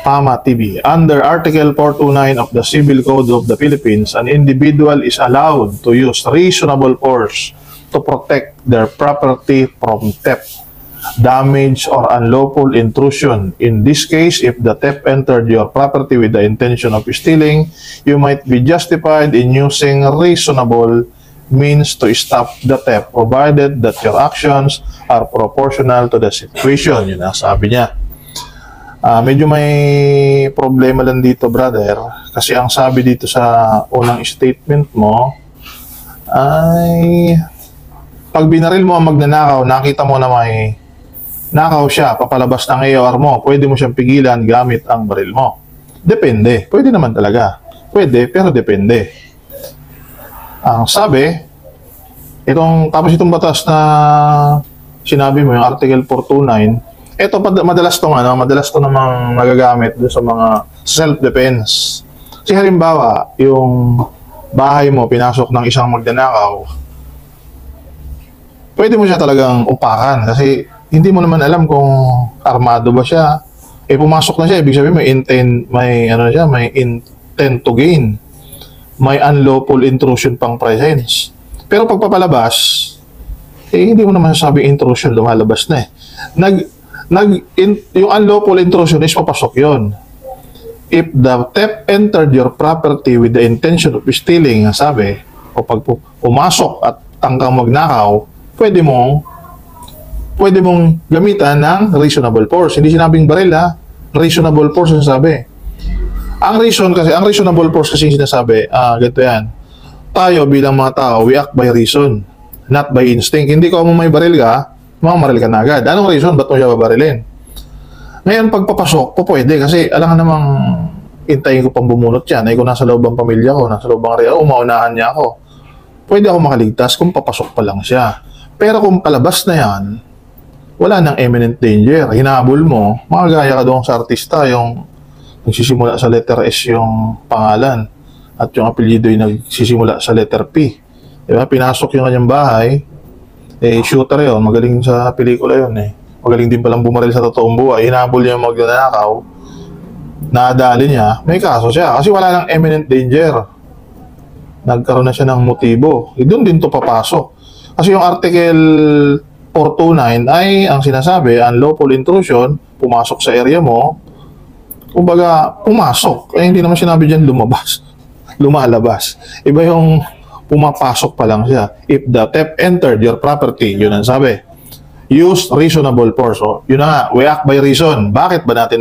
PAMA TV. Under Article 429 of the Civil Code of the Philippines, an individual is allowed to use reasonable force to protect their property from theft, damage, or unlawful intrusion. In this case, if the theft entered your property with the intention of stealing, you might be justified in using reasonable means to stop the theft, provided that your actions are proportional to the situation. Yun ang sabi niya. Medyo may problema lang dito, brother, kasi ang sabi dito sa unang statement mo ay pag binaril mo ang magnanakaw, nakita mo na may nakaw siya, papalabas ng AR mo, pwede mo siyang pigilan gamit ang baril mo. Depende. Pwede naman talaga. Pwede, pero depende. Ang sabi, tapos itong batas na sinabi mo, yung Article 429, ito madalas to namang nagagamit doon sa mga self-defense. Kasi halimbawa, yung bahay mo, pinasok ng isang magnanakaw, pwede mo siya talagang upakan kasi hindi mo naman alam kung armado ba siya. Pumasok na siya, ibig sabihin may intent to gain. May unlawful intrusion pang presence. Pero pagpapalabas, hindi mo naman sabi intrusion, lumalabas na eh. Yung unlawful intrusion is papasok yon. If the theft entered your property with the intention of stealing, sabi, o pag pumasok at tangkang magnakaw, pwede mong gamitan ng reasonable force. Hindi sinabing baril ha, reasonable force ang sabi. Ang reasonable force kasi sinasabi, ganito yan. Tayo bilang mga tao, we act by reason, not by instinct. Hindi ko may baril ka, mamamaril ka na agad. Anong reason? Ba't mo siya babarilin? Ngayon, pagpapasok, pwede kasi alam namang intayin ko pang bumunot yan. Ay kung nasa loob ang pamilya ko, nasa loob ang area, maunahan niya ako. Pwede ako makaligtas kung papasok pa lang siya. Pero kung palabas na yan, wala nang imminent danger. Hinabol mo, makagaya ka doon sa artista, yung nagsisimula sa letter S yung pangalan at yung apelyido yung nagsisimula sa letter P. Diba? Pinasok yung kanyang bahay, shooter yun, magaling sa pelikula yun eh. Magaling din palang bumaril sa totoong buhay. Hinabol niya yung magnanakaw, nadali niya, may kaso siya. Kasi wala nang imminent danger. Nagkaroon na siya ng motibo. Doon din to papasok. Kasi yung Article 429 ay ang sinasabi, unlawful intrusion, pumasok sa area mo, kumbaga, pumasok. Hindi naman sinabi dyan lumabas. Lumalabas. Iba yung pumapasok pa lang siya. If the theft entered your property, yun ang sabi. Use reasonable force. Yun na nga, we act by reason. Bakit ba natin